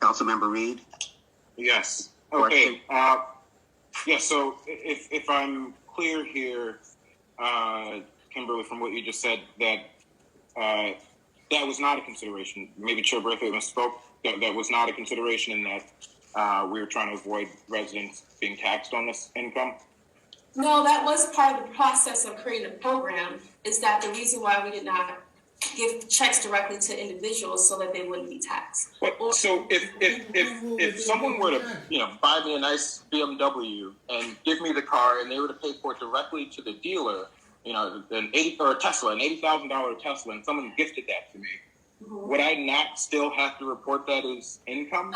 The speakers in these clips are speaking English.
Councilmember Reed? Yes. Okay. Yeah, so if I'm clear here, Kimberly, from what you just said, that that was not a consideration. Maybe Chair Braithwaite misspoke. That was not a consideration, in that we were trying to avoid residents being taxed on this income. No, that was part of the process of creating a program. Is that the reason why we did not give checks directly to individuals so that they wouldn't be taxed? So if someone were to buy me a nice BMW and give me the car, and they were to pay for it directly to the dealer, an $80,000 Tesla, and someone gifted that to me, would I not still have to report that as income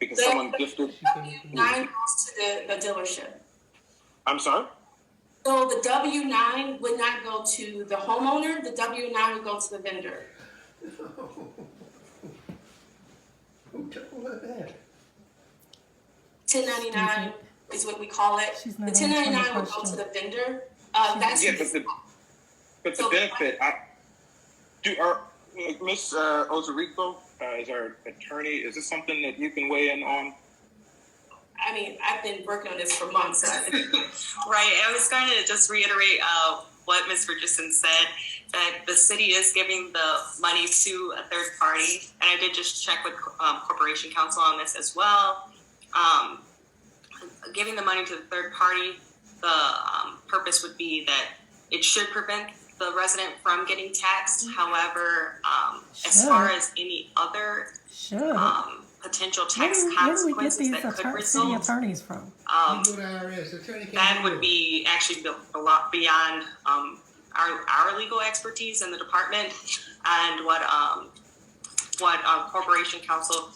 because someone gifted? W-9 goes to the dealership. I'm sorry? So the W-9 would not go to the homeowner. The W-9 would go to the vendor. Who told her that? 1099 is what we call it. The 1099 would go to the vendor. That's but the benefit. Ms. Ozarico is our attorney. Is this something that you can weigh in on? I mean, I've been working on this for months. Right. I was going to just reiterate what Ms. Richardson said, that the city is giving the money to a third party. And I did just check with Corporation Counsel on this as well. Giving the money to the third party, the purpose would be that it should prevent the resident from getting taxed. However, as far as any other potential tax consequences that could result, attorneys from? That would be actually a lot beyond our legal expertise in the department, and what Corporation Counsel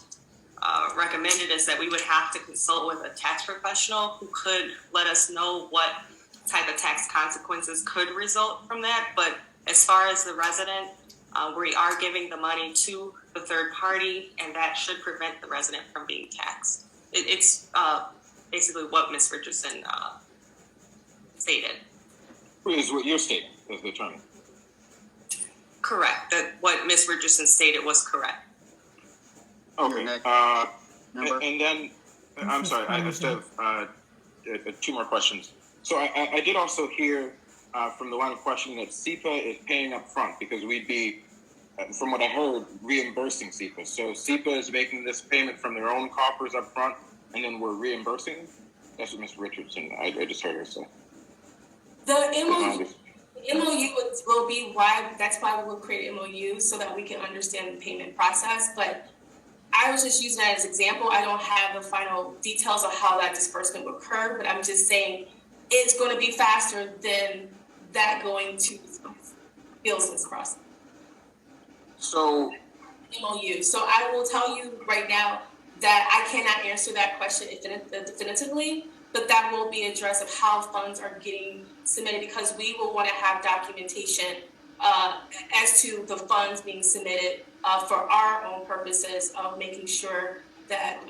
recommended is that we would have to consult with a tax professional who could let us know what type of tax consequences could result from that. But as far as the resident, we are giving the money to the third party, and that should prevent the resident from being taxed. It's basically what Ms. Richardson stated. Is what you're stating as the attorney? Correct. That what Ms. Richardson stated was correct. Okay. And then, I'm sorry, I just have 2 more questions. So I did also hear from the line of questioning that SEPA is paying up front because we'd be, from what I heard, reimbursing SEPA. So SEPA is making this payment from their own coffers up front, and then we're reimbursing them? That's what Ms. Richardson, I just heard her say. The MOU will be why, that's why we will create an MOU so that we can understand the payment process. But I was just using that as an example. I don't have the final details of how that disbursement will occur, but I'm just saying it's going to be faster than that going to Billson's Crossing. So MOU. So I will tell you right now that I cannot answer that question definitively, but that will be addressed of how funds are getting submitted, because we will want to have documentation as to the funds being submitted for our own purposes of making sure that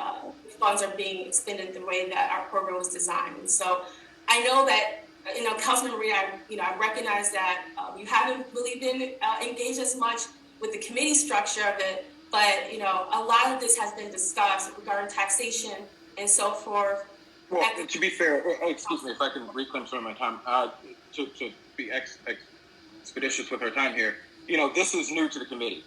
funds are being expended the way that our program was designed. And so I know that, Councilman Reed, I recognize that you haven't really been engaged as much with the committee structure of it, but, a lot of this has been discussed regarding taxation and so forth. Well, to be fair, excuse me, if I can reclaim some of my time, to be expeditious with our time here, this is new to the committee.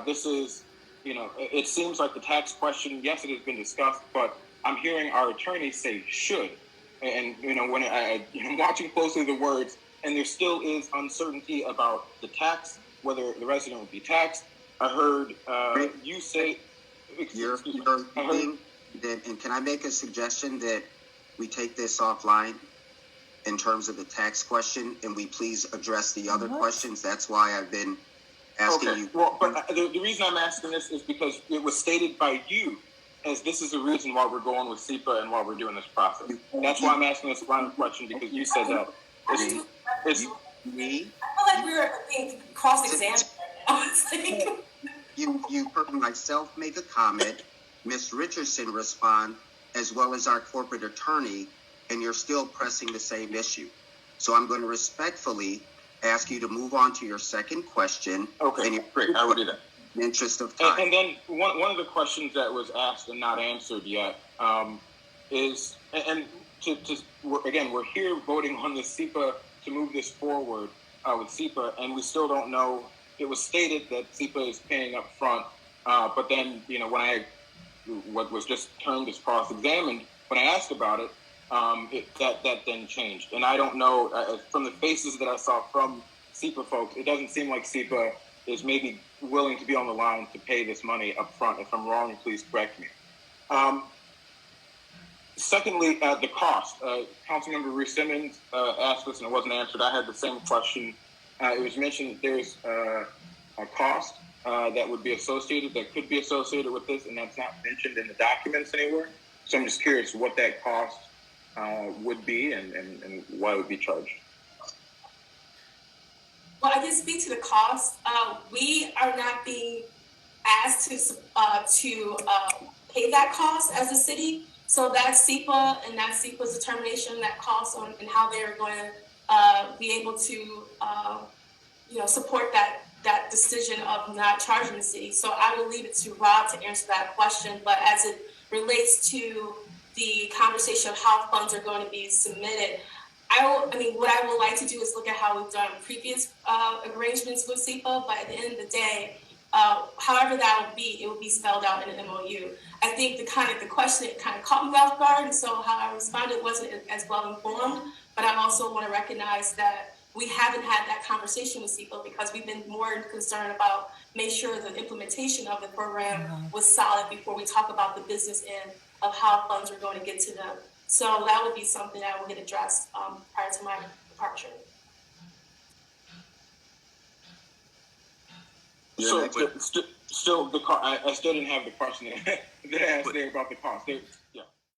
This is, it seems like the tax question, yes, it has been discussed, but I'm hearing our attorneys say should. And, when I'm watching closely the words, and there still is uncertainty about the tax, whether the resident will be taxed. I heard you say, and can I make a suggestion that we take this offline in terms of the tax question, and we please address the other questions? That's why I've been asking you. Well, but the reason I'm asking this is because it was stated by you as this is the reason why we're going with SEPA and why we're doing this process. That's why I'm asking this line of question, because you said that. It's me? I feel like we're being cross-examined right now. You heard myself make a comment, Ms. Richardson respond, as well as our corporate attorney, and you're still pressing the same issue. So I'm going to respectfully ask you to move on to your second question. Okay, great. I will do that. in the interest of time. And then one of the questions that was asked and not answered yet is, we're here voting on this SEPA to move this forward with SEPA, and we still don't know. It was stated that SEPA is paying up front, but then, what was just termed as cross-examined, when I asked about it, that then changed. And I don't know, from the faces that I saw from SEPA folks, it doesn't seem like SEPA is maybe willing to be on the line to pay this money up front. If I'm wrong, please correct me. Secondly, the cost. Councilmember Reese Simmons asked this and it wasn't answered. I had the same question. It was mentioned that there's a cost that would be associated, that could be associated with this, and that's not mentioned in the documents anywhere. So I'm just curious what that cost would be and why it would be charged. Well, I can speak to the cost. We are not being asked to pay that cost as a city. So that's SEPA, and that's SEPA's determination, that cost on and how they're going to be able to, support that decision of not charging the city. So I will leave it to Rob to answer that question. But as it relates to the conversation of how funds are going to be submitted, what I would like to do is look at how we've done previous arrangements with SEPA, but at the end of the day, however that will be, it will be spelled out in an MOU. I think the question, it kind of caught me off guard, and so how I responded wasn't as well informed, but I also want to recognize that we haven't had that conversation with SEPA because we've been more concerned about make sure the implementation of the program was solid before we talk about the business end of how funds are going to get to them. So that would be something that will get addressed prior to my departure. So, still, I still didn't have the question that I asked there about the cost. Yeah.